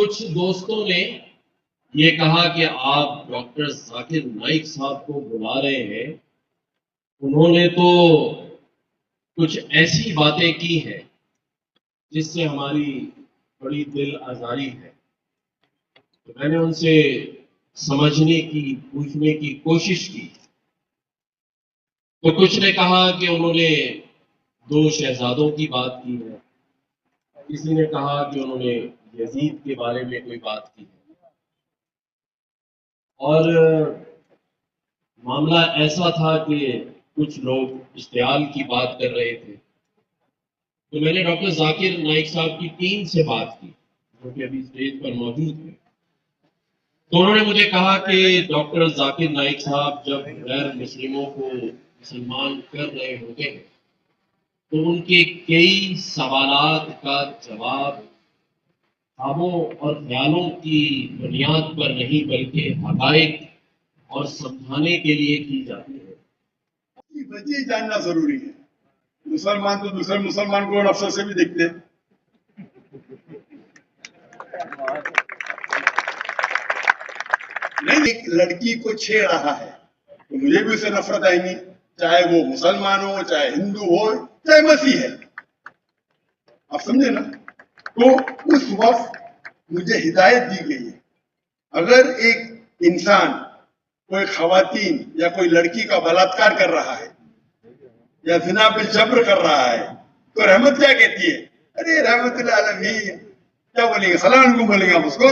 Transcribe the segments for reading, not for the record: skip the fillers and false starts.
कुछ दोस्तों ने ये कहा कि आप डॉक्टर जाकिर नाइक साहब को बुला रहे हैं, उन्होंने तो कुछ ऐसी बातें की हैं जिससे हमारी बड़ी दिल आजारी है। तो मैंने उनसे समझने की, पूछने की कोशिश की। तो कुछ ने कहा कि उन्होंने 2 शहजादों की बात की है, किसी ने कहा कि उन्होंने यजीद के बारे में कोई बात की है, और मामला ऐसा था कि कुछ लोग इश्तियाल की बात कर रहे थे। तो मैंने डॉक्टर जाकिर नाइक साहब की टीम से बात की, जो कि अभी स्टेज पर मौजूद है। तो उन्होंने मुझे कहा कि डॉक्टर जाकिर नाइक साहब जब गैर मुस्लिमों को मुसलमान कर रहे होते हैं तो उनके कई सवालात का जवाब ख्वाबों और ख्यालों की बुनियाद पर नहीं बल्कि हक़ाइक़ और समझाने के लिए की जाती है। वजह जानना जरूरी है। मुसलमान तो दूसरे मुसलमान को नफरत से भी देखते हैं। नहीं, एक लड़की को छेड़ रहा है तो मुझे भी उससे नफरत आएगी, चाहे वो मुसलमान हो, चाहे हिंदू हो, चाहे मसीह है। आप समझे ना? तो उस वक्त मुझे हिदायत दी गई है, अगर एक इंसान कोई खवातीन या कोई लड़की का बलात्कार कर रहा है या ज़िना बिल जब्र कर रहा है तो रहमत क्या कहती है? अरे रहमतुल्लिल आलमीन। क्या बोलेंगे? सलाम अलैकुम बोलेंगे आप उसको?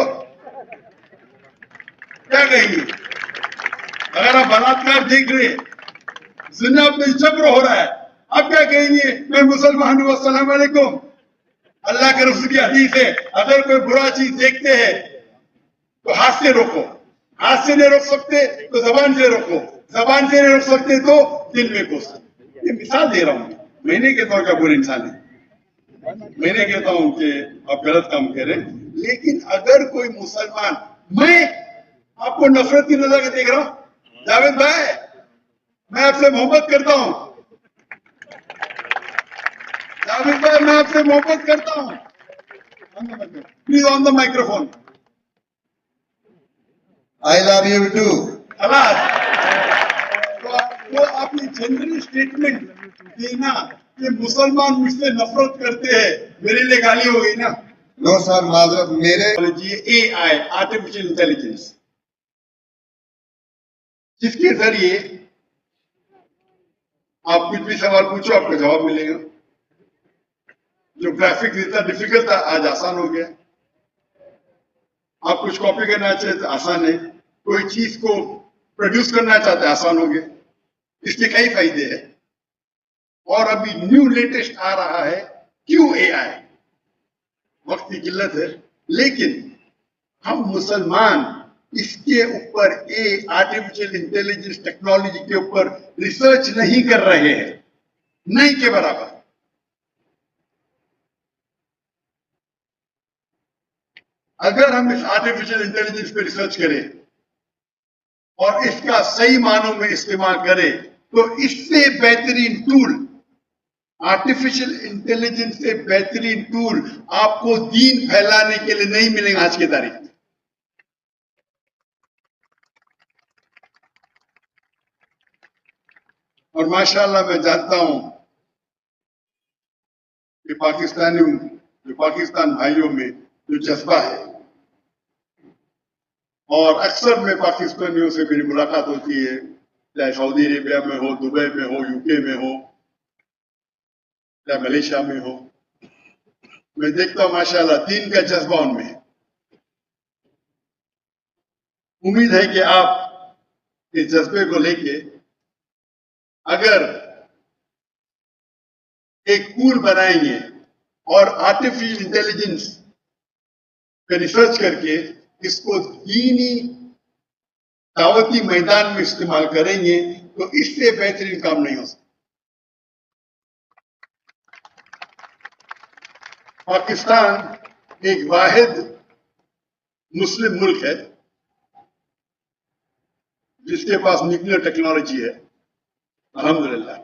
क्या कहेंगे? अगर आप बलात्कार देख रहे, ज़िना बिल जब्र हो रहा है, आप क्या कहेंगे? मैं मुसलमान हूं, अस्सलाम वालेकुम। अल्लाह के रसूल की हदीस है, अगर कोई बुरा चीज देखते हैं तो हाथ से रोको, हाथ से नहीं रोक सकते तो जबान से रोको, जबान से नहीं रोक सकते तो दिल में घुसो। ये मिसाल दे रहा हूं, मैं नहीं कहता हूं कि बुरे इंसान है, मैं नहीं कहता हूं कि आप गलत काम करें, लेकिन अगर कोई मुसलमान, मैं आपको नफरत की नजर से देख रहा हूं, जावेद भाई मैं आपसे मोहब्बत करता हूं, जावेद भाई मैं आपसे मोहब्बत करता हूं, please on the microphone, I love you too. तो आपने जनरल स्टेटमेंट देना कि मुसलमान मुझसे नफरत करते हैं, मेरे लिए गाली हो गई ना? No sir, माजरत मेरे AI, आर्टिफिशियल इंटेलिजेंस, जिसके जरिए आप कुछ भी सवाल पूछो आपको जवाब मिलेगा। जो ग्राफिक इतना डिफिकल्ट था आज आसान हो गया। आप कुछ कॉपी करना चाहते आसान है, कोई चीज को प्रोड्यूस करना चाहते आसान हो गया। इसके कई फायदे हैं और अभी न्यू लेटेस्ट आ रहा है QAI। वक्त की किल्लत है, लेकिन हम मुसलमान इसके ऊपर आर्टिफिशियल इंटेलिजेंस टेक्नोलॉजी के ऊपर रिसर्च नहीं कर रहे हैं, नहीं के बराबर। अगर हम इस आर्टिफिशियल इंटेलिजेंस पे रिसर्च करें और इसका सही मानों में इस्तेमाल करें तो इससे बेहतरीन टूल, आर्टिफिशियल इंटेलिजेंस से बेहतरीन टूल आपको दीन फैलाने के लिए नहीं मिलेगा आज की तारीख में। और माशाअल्लाह मैं जानता हूं कि पाकिस्तान भाइयों में जो जज्बा है, और अक्सर में पाकिस्तानियों से मेरी मुलाकात होती है, चाहे सऊदी अरेबिया में हो, दुबई में हो, यूके में हो, चाहे मलेशिया में हो, मैं देखता हूं माशाअल्लाह दीन का जज्बा उनमें है। उम्मीद है कि आप इस जज्बे को लेके अगर एक टूल बनाएंगे और आर्टिफिशियल इंटेलिजेंस पे रिसर्च करके इसको दीनी दावती मैदान में इस्तेमाल करेंगे तो इससे बेहतरीन काम नहीं हो सकता। पाकिस्तान एक वाहिद मुस्लिम मुल्क है जिसके पास न्यूक्लियर टेक्नोलॉजी है, अल्हम्दुलिल्लाह।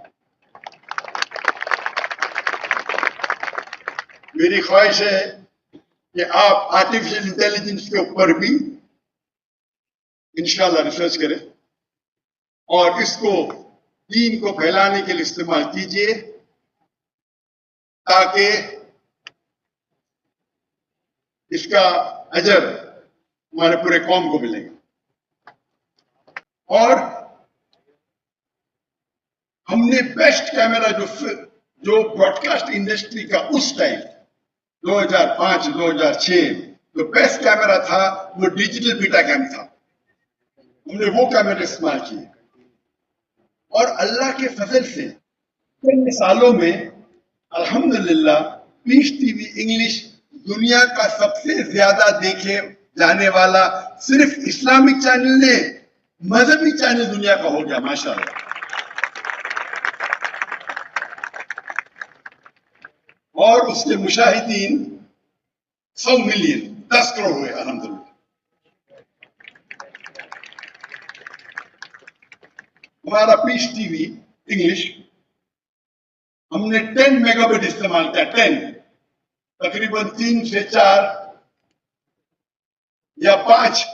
मेरी ख्वाहिश है कि आप आर्टिफिशियल इंटेलिजेंस के ऊपर भी इंशाल्लाह रिसर्च करें और इसको दीन को फैलाने के लिए इस्तेमाल कीजिए, ताकि इसका अजर हमारे पूरे कौम को मिलेगा। और हमने बेस्ट कैमरा जो ब्रॉडकास्ट इंडस्ट्री का उस टाइम 2005-2006 जो बेस्ट कैमरा था वो डिजिटल बीटा कैम था। हमने वो कैमरा इस्तेमाल किए और अल्लाह के फजल से इन सालों में अल्हम्दुलिल्लाह पीस टीवी इंग्लिश दुनिया का सबसे ज्यादा देखे जाने वाला सिर्फ इस्लामिक चैनल ने मजहबी चैनल दुनिया का हो गया माशाअल्लाह। और उसके मुशाहिदीन 100 मिलियन 10 करोड़ हुए अल्हम्दुलिल्लाह। हमारा पीस टीवी इंग्लिश हमने 10 मेगाबिट इस्तेमाल किया, 10 तकरीबन 3 से 4 या 5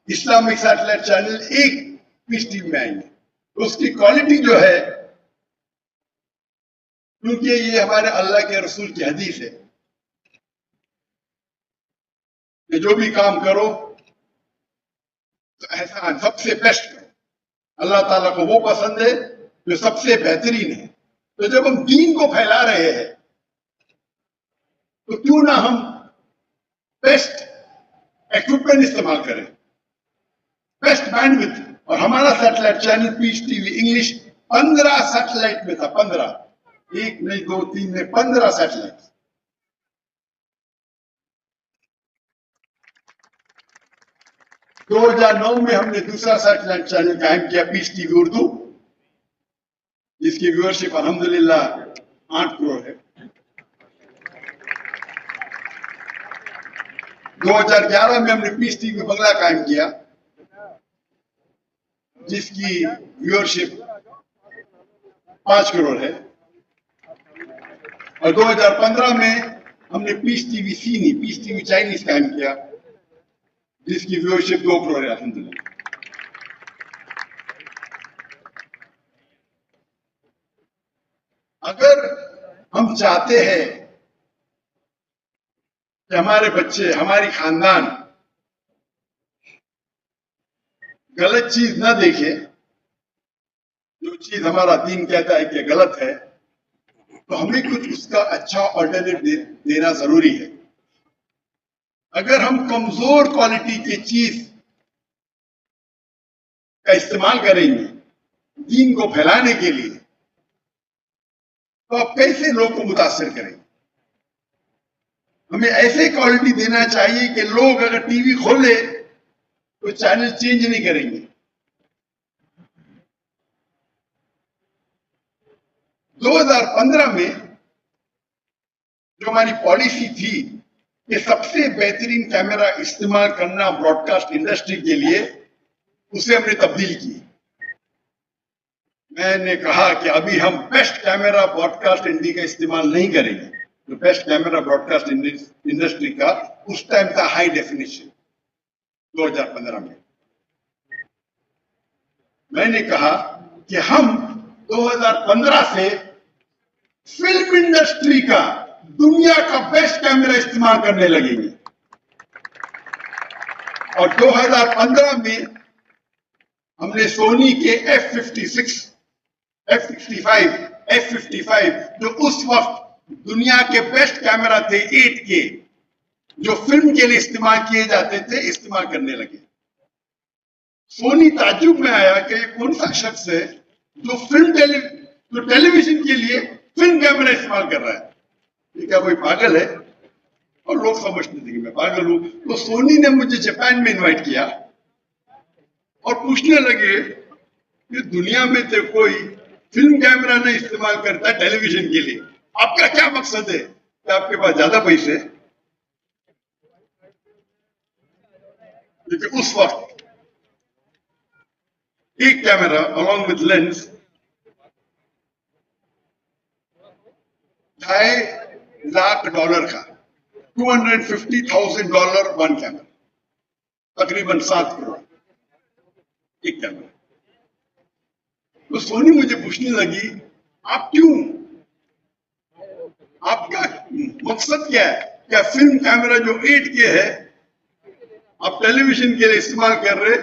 इस्लामिक सैटेलाइट चैनल एक पीस टीवी में आएंगे। तो उसकी क्वालिटी जो है, क्योंकि ये हमारे अल्लाह के रसूल की हदीस है कि जो भी काम करो तो ऐसा सबसे बेस्ट करो। अल्लाह ताला को वो पसंद है जो सबसे बेहतरीन है। तो जब हम दीन को फैला रहे हैं तो क्यों ना हम बेस्ट इक्विपमेंट इस्तेमाल करें, बेस्ट बैंडविड्थ। और हमारा satellite channel peace TV English 15 satellite में था, 15, 1 नहीं 2 3 नहीं 15 सैटेलाइट। 2009 में हमने दूसरा सैटेलाइट चैनल कायम किया पीस टीवी उर्दू, जिसकी व्यूअरशिप अल्हम्दुलिल्लाह 8 करोड़ है। 2011 में हमने पीस टीवी बंगला कायम किया, जिसकी व्यूअरशिप 5 करोड़ है। और 2015 में हमने पीस टीवी सीनी, पीस टीवी चाइनीज कायम किया, जिसकी व्यूअरशिप 2 करोड़ है अल्हम्दुलिल्लाह। अगर हम चाहते हैं कि हमारे बच्चे, हमारी खानदान गलत चीज ना देखे, जो चीज हमारा दीन कहता है कि गलत है, तो हमें कुछ उसका अच्छा ऑल्टरनेटिव देना जरूरी है। अगर हम कमजोर क्वालिटी की चीज का इस्तेमाल करेंगे दीन को फैलाने के लिए, तो आप कैसे लोग को मुतासिर करेंगे? हमें ऐसे क्वालिटी देना चाहिए कि लोग अगर टीवी खोले तो चैनल चेंज नहीं करेंगे। 2015 में जो हमारी पॉलिसी थी कि सबसे बेहतरीन कैमरा इस्तेमाल करना ब्रॉडकास्ट इंडस्ट्री के लिए, उसे हमने तब्दील की। मैंने कहा कि अभी हम बेस्ट कैमरा ब्रॉडकास्ट इंडस्ट्री का इस्तेमाल नहीं करेंगे। जो बेस्ट कैमरा ब्रॉडकास्ट इंडस्ट्री का उस टाइम था हाई डेफिनेशन 2015 में। मैंने कहा कि हम 2015 से फिल्म इंडस्ट्री का, दुनिया का बेस्ट कैमरा इस्तेमाल करने लगेंगे। और 2015 में हमने सोनी के F56, F65, F55 जो उस वक्त दुनिया के बेस्ट कैमरा थे 8K, जो फिल्म के लिए इस्तेमाल किए जाते थे, इस्तेमाल करने लगे। सोनी ताज्जुब में आया कि कौन सा शख्स है जो टेलीविजन के लिए फिल्म कैमरा इस्तेमाल कर रहा है, ये क्या कोई पागल है? और लोग समझते थे कि मैं पागल हूं। तो सोनी ने मुझे जापान में इनवाइट किया और पूछने लगे कि दुनिया में तो कोई फिल्म कैमरा नहीं इस्तेमाल करता टेलीविजन के लिए, आपका क्या मकसद है? कि आपके पास ज्यादा पैसे? क्योंकि उस वक्त एक camera along with lens $2.5 lakh का, $250,000 वन कैमरा, तकरीबन 7 करोड़ एक कैमरा। तो सोनी मुझे पूछने लगी, आप क्यों, आपका मकसद क्या है? क्या फिल्म कैमरा जो 8K है आप टेलीविजन के लिए इस्तेमाल कर रहे,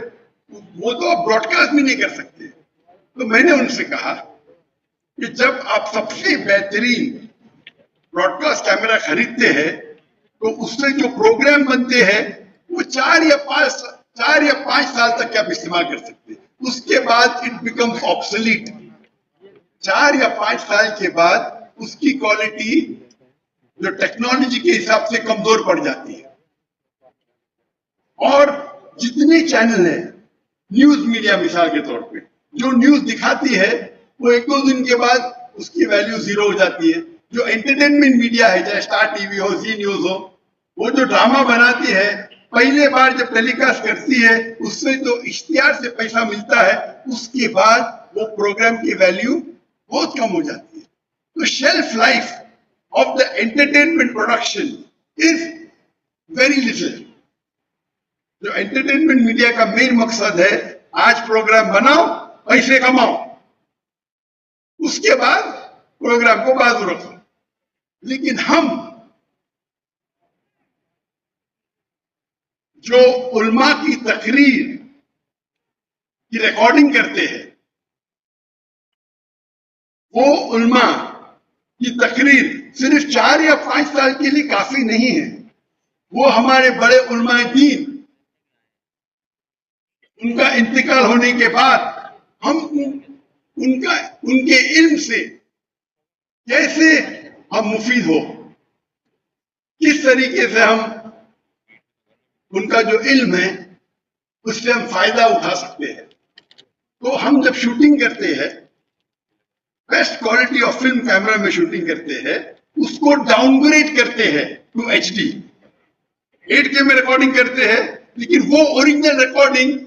वो तो आप ब्रॉडकास्ट भी नहीं कर सकते। तो मैंने उनसे कहा कि जब आप सबसे बेहतरीन ब्रॉडकास्ट कैमरा खरीदते हैं तो उससे जो प्रोग्राम बनते हैं वो 4 या 5 साल तक आप इस्तेमाल कर सकते हैं, उसके बाद इट बिकम्स ऑब्सोलीट। 4 या 5 साल के बाद उसकी क्वालिटी जो टेक्नोलॉजी के हिसाब से कमजोर पड़ जाती है। और जितने चैनल है, न्यूज मीडिया मिसाल के तौर पे जो न्यूज दिखाती है वो 1-2 दिन के बाद उसकी वैल्यू 0 हो जाती है। जो एंटरटेनमेंट मीडिया है, चाहे स्टार टीवी हो, जी न्यूज हो, वो जो ड्रामा बनाती है पहले बार जब टेलीकास्ट करती है उससे तो इश्तिहार से पैसा मिलता है, उसके बाद वो प्रोग्राम की वैल्यू बहुत कम हो जाती है। तो shelf life of the entertainment production is very little. जो एंटरटेनमेंट मीडिया का मेन मकसद है, आज प्रोग्राम बनाओ, पैसे कमाओ, उसके बाद प्रोग्राम को बाजू रखो। लेकिन हम जो उल्मा की तकरीर की रिकॉर्डिंग करते हैं, वो उल्मा की तकरीर सिर्फ 4 या 5 साल के लिए काफी नहीं है। वो हमारे बड़े उल्माए दीन, उनका इंतकाल होने के बाद हम उनके इल्म से कैसे हम मुफीद हो, किस तरीके से हम उनका जो इल्म है उससे हम फायदा उठा सकते हैं। तो हम जब शूटिंग करते हैं, best quality of film camera में शूटिंग करते हैं, उसको डाउनग्रेड करते हैं टू HD। 8K में रिकॉर्डिंग करते हैं, लेकिन वो ओरिजिनल रिकॉर्डिंग